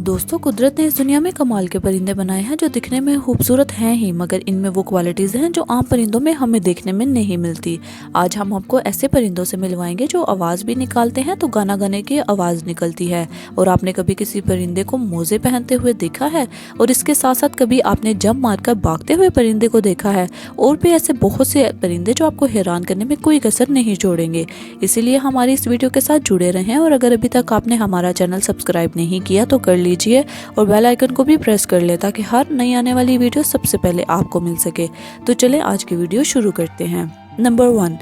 दोस्तों, कुदरत ने इस दुनिया में कमाल के परिंदे बनाए हैं जो दिखने में खूबसूरत हैं ही, मगर इनमें वो क्वालिटीज़ हैं जो आम परिंदों में हमें देखने में नहीं मिलती। आज हम आपको ऐसे परिंदों से मिलवाएंगे जो आवाज़ भी निकालते हैं तो गाना गाने की आवाज़ निकलती है। और आपने कभी किसी परिंदे को मोजे पहनते हुए देखा है? और इसके साथ साथ कभी आपने जंप मारकर भागते हुए परिंदे को देखा है? और भी ऐसे बहुत से परिंदे जो आपको हैरान करने में कोई कसर नहीं छोड़ेंगे। इसीलिए हमारी इस वीडियो के साथ जुड़े रहें, और अगर अभी तक आपने हमारा चैनल सब्सक्राइब नहीं किया तो कर लीजिए और बेल आइकन को भी प्रेस कर ले ताकि हर नई आने वाली वीडियो सबसे पहले आपको मिल सके। तो चलें आज की वीडियो शुरू करते हैं। नंबर 1,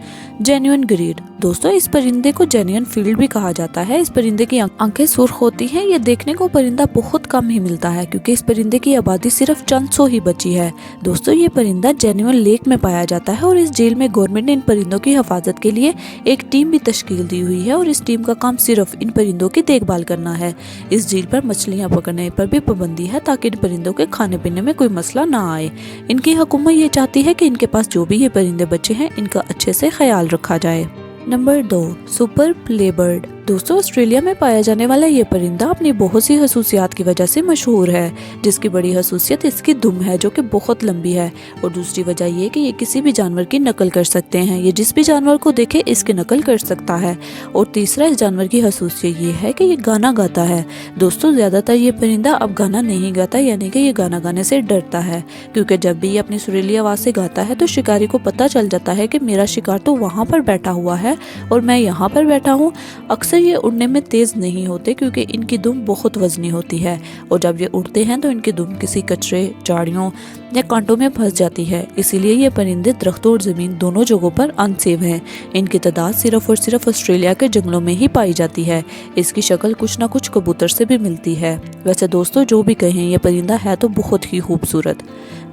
जेन्युइन ग्रीड। दोस्तों, इस परिंदे को जेन्युइन फील्ड भी कहा जाता है। इस परिंदे की आंखें सुर्ख होती हैं। ये देखने को परिंदा बहुत कम ही मिलता है क्योंकि इस परिंदे की आबादी सिर्फ चंद सौ ही बची है। दोस्तों, ये परिंदा जेन्युइन लेक में पाया जाता है और इस झील में गवर्नमेंट ने इन परिंदों की हिफाजत के लिए एक टीम भी तश्कील दी हुई है और इस टीम का काम सिर्फ इन परिंदों की देखभाल करना है। इस झील पर मछलियाँ पकड़ने पर भी पाबंदी है ताकि इन परिंदों के खाने पीने में कोई मसला ना आए। इनकी हुकूमत ये चाहती है कि इनके पास जो भी ये परिंदे बचे हैं इनका अच्छे से ख्याल रखा जाए। Number 2, superb lyrebird. दोस्तों, ऑस्ट्रेलिया में पाया जाने वाला ये परिंदा अपनी बहुत सी खसूसियात की वजह से मशहूर है, जिसकी बड़ी खसूसियत इसकी दुम है जो कि बहुत लंबी है। और दूसरी वजह ये कि ये किसी भी जानवर की नकल कर सकते हैं। ये जिस भी जानवर को देखे इसकी नकल कर सकता है। और तीसरा, इस जानवर की खसूसियत ये है कि ये गाना गाता है। दोस्तों, ज़्यादातर ये परिंदा अब गाना नहीं गाता, यानी कि ये गाना गाने से डरता है, क्योंकि जब भी ये अपनी सुरीली आवाज़ से गाता है तो शिकारी को पता चल जाता है कि मेरा शिकार तो वहाँ पर बैठा हुआ है और मैं यहाँ पर बैठा हूँ। अक्सर ये उड़ने में तेज नहीं होते क्योंकि इनकी दुम बहुत वजनी होती है, और जब ये उड़ते हैं तो इनकी दुम किसी कचरे, झाड़ियों या कांटों में फंस जाती है। इसीलिए ये परिंदे दरख्तों और ज़मीन दोनों जगहों पर अनसेफ हैं। इनकी तादाद सिर्फ और सिर्फ ऑस्ट्रेलिया के जंगलों में ही पाई जाती है। इसकी शक्ल कुछ ना कुछ कबूतर से भी मिलती है। वैसे दोस्तों, जो भी कहें, ये परिंदा है तो बहुत ही खूबसूरत।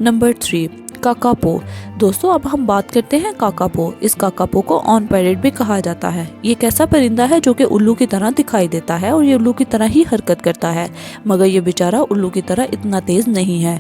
Number 3, kakapo. दोस्तों, अब हम बात करते हैं काकापो। इस काकापो को ऑन पैरेट भी कहा जाता है। ये एक ऐसा परिंदा है जो कि उल्लू की तरह दिखाई देता है और ये उल्लू की तरह ही हरकत करता है, मगर ये बेचारा उल्लू की तरह इतना तेज नहीं है।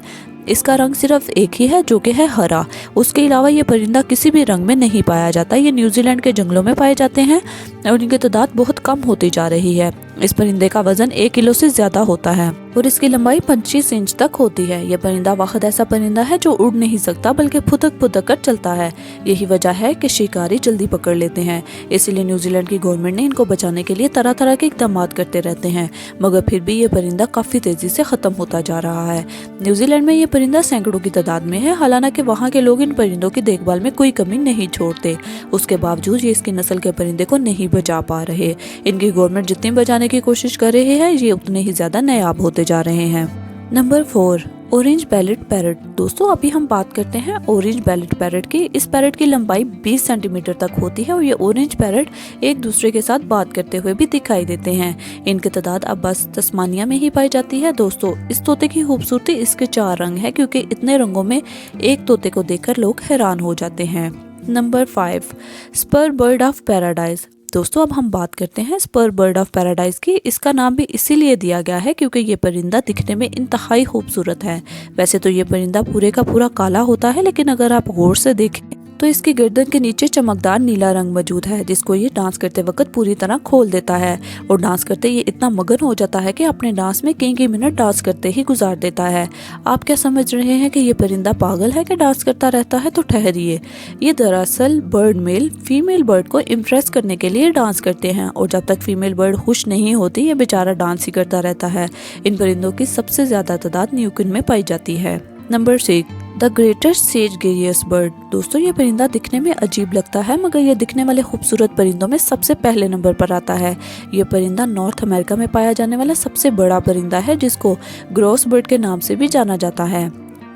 इसका रंग सिर्फ एक ही है जो कि है हरा। उसके अलावा ये परिंदा किसी भी रंग में नहीं पाया जाता। ये न्यूजीलैंड के जंगलों में पाए जाते हैं और इनकी तादाद बहुत कम होती जा रही है। इस परिंदे का वजन 1 किलो से ज्यादा होता है और इसकी लंबाई 25 इंच तक होती है। यह परिंदा वाहिद ऐसा परिंदा है जो उड़ नहीं सकता बल्कि फुदक फुदक कर चलता है। यही वजह है कि शिकारी जल्दी पकड़ लेते हैं। इसीलिए न्यूजीलैंड की गवर्नमेंट ने इनको बचाने के लिए तरह तरह के इक़दाम करते रहते हैं, मगर फिर भी ये परिंदा काफी तेजी से खत्म होता जा रहा है। न्यूजीलैंड में ये परिंदा सैकड़ों की तादाद में है। हालांकि वहाँ के लोग इन परिंदों की देखभाल में कोई कमी नहीं छोड़ते, उसके बावजूद ये इसकी नस्ल के परिंदे को नहीं बचा पा रहे। इनकी गवर्नमेंट जितनी बचाने की कोशिश कर रही है ये उतने ही ज्यादा नायाब होते जा रहे हैं। Number 4, orange ballot parrot. दोस्तों, अभी हम बात करते हैं ऑरेंज बेलेट पैरट की। इस पैरट की लंबाई 20 सेंटीमीटर तक होती है और ये ऑरेंज पैरट एक दूसरे के साथ बात करते हुए भी दिखाई देते हैं। इनकी तादाद अब बस तस्मानिया में ही पाई जाती है। दोस्तों, इस तोते की खूबसूरती इसके 4 रंग है, क्योंकि इतने रंगों में एक तोते को देखकर लोग हैरान हो जाते हैं। Number 5, superb bird of paradise. दोस्तों, अब हम बात करते हैं स्पर बर्ड ऑफ पैराडाइज की। इसका नाम भी इसीलिए दिया गया है क्योंकि ये परिंदा दिखने में इंतहाई खूबसूरत है। वैसे तो ये परिंदा पूरे का पूरा काला होता है, लेकिन अगर आप गौर से देखें तो इसकी गर्दन के नीचे चमकदार नीला रंग मौजूद है, जिसको ये डांस करते वक्त पूरी तरह खोल देता है। और डांस करते ये इतना मगन हो जाता है कि अपने डांस में कई मिनट डांस करते ही गुजार देता है। आप क्या समझ रहे हैं कि ये परिंदा पागल है कि डांस करता रहता है? तो ठहरिए, ये दरअसल बर्ड मेल फीमेल बर्ड को इम्प्रेस करने के लिए डांस करते हैं, और जब तक फीमेल बर्ड खुश नहीं होती ये बेचारा डांस ही करता रहता है। इन परिंदों की सबसे ज्यादा तादाद न्यूकिन में पाई जाती है। Number 6, the greatest sage grouse bird. दोस्तों, ये परिंदा दिखने में अजीब लगता है, मगर ये दिखने वाले खूबसूरत परिंदों में सबसे पहले नंबर पर आता है। ये परिंदा नॉर्थ अमेरिका में पाया जाने वाला सबसे बड़ा परिंदा है, जिसको ग्रोस बर्ड के नाम से भी जाना जाता है।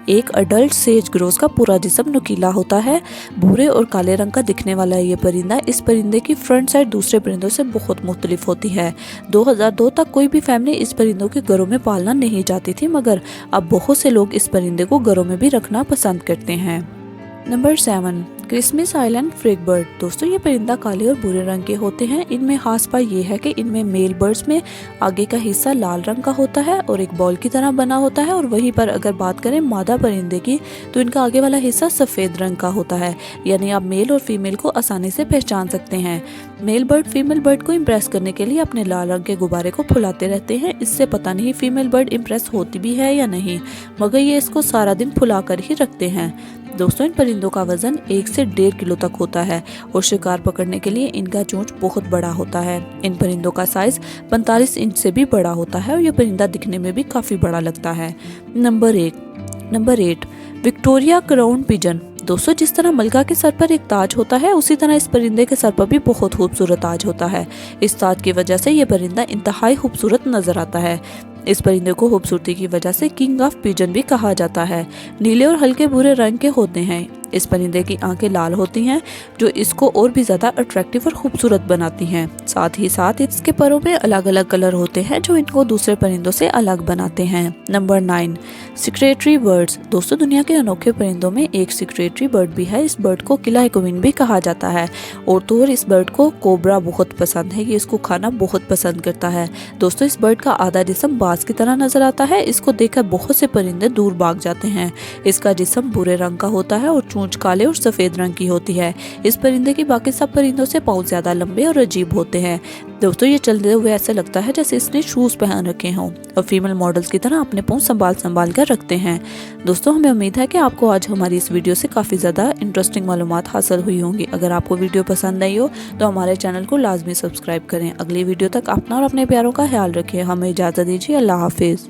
एक अडल्ट सेज ग्रोस का पूरा जिस्म नुकीला होता है। भूरे और काले रंग का दिखने वाला ये परिंदा, इस परिंदे की फ्रंट साइड दूसरे परिंदों से बहुत मुख्तलिफ होती है। 2002 तक कोई भी फैमिली इस परिंदों के घरों में पालना नहीं चाहती थी, मगर अब बहुत से लोग इस परिंदे को घरों में भी रखना पसंद करते हैं। Number 7, Christmas Island frigate bird. दोस्तों ये परिंदा काले और भूरे रंग के होते हैं। इनमें खास बात ये है कि इनमें मेल बर्ड्स में आगे का हिस्सा लाल रंग का होता है और एक बॉल की तरह बना होता है, और वहीं पर अगर बात करें मादा परिंदे की तो इनका आगे वाला हिस्सा सफ़ेद रंग का होता है। यानी आप मेल और फीमेल को आसानी से पहचान सकते हैं। मेल बर्ड फीमेल बर्ड को इम्प्रेस करने के लिए अपने लाल रंग के गुब्बारे को फुलाते रहते हैं। इससे पता नहीं फीमेल बर्ड इम्प्रेस होती भी है या नहीं, मगर ये इसको सारा दिन फुला कर ही रखते हैं। दोस्तों इन परिंदों का वजन 1 से 1.5 किलो तक होता है और शिकार पकड़ने के लिए इनका चोंच बहुत बड़ा होता है। इन परिंदों का साइज 45 इंच से भी बड़ा होता है और ये परिंदा दिखने में भी काफी बड़ा लगता है। Number 8 Victoria crown pigeon. दोस्तों जिस तरह मलका के सर पर एक ताज होता है, उसी तरह इस परिंदे के सर पर भी बहुत खूबसूरत ताज होता है। इस ताज की वजह से ये परिंदा इंतहाई खूबसूरत नजर आता है। इस परिंदे को खूबसूरती की वजह से किंग ऑफ पिजन भी कहा जाता है। नीले और हल्के भूरे रंग के होते हैं। इस परिंदे की आंखें लाल होती हैं जो इसको और भी ज्यादा अट्रैक्टिव और खूबसूरत बनाती हैं। साथ ही साथ इसके परों में अलग अलग कलर होते हैं जो इनको दूसरे परिंदों से अलग बनाते हैं। Number 9 secretary birds. दोस्तों दुनिया के अनोखे परिंदों में एक सिक्रेटरी बर्ड भी है। इस बर्ड को किला क्वीन भी कहा जाता है और तो और इस बर्ड को कोबरा बहुत पसंद है। ये इसको खाना बहुत पसंद करता है। दोस्तों इस बर्ड का आधा जिस्म बाज की तरह नजर आता है। इसको देखकर बहुत से परिंदे दूर भाग जाते हैं। इसका जिस्म भूरे रंग का होता है और चोंच काले और सफेद रंग की होती है। इस परिंदे की बाकी सब परिंदों से पाँव ज्यादा लंबे और अजीब होते हैं। दोस्तों ये चलते हुए ऐसा लगता है जैसे इसने शूज पहन रखे हों और फीमेल मॉडल्स की तरह अपने पाँव संभाल कर रखते हैं। दोस्तों हमें उम्मीद है कि आपको आज हमारी इस वीडियो से काफी ज्यादा इंटरेस्टिंग मालूमात हासिल हुई होंगी। अगर आपको वीडियो पसंद आई हो तो हमारे चैनल को लाजमी सब्सक्राइब करें। अगली वीडियो तक अपना और अपने प्यारों का ख्याल रखें। हमें इजाजत दीजिए। अल्लाह हाफिज।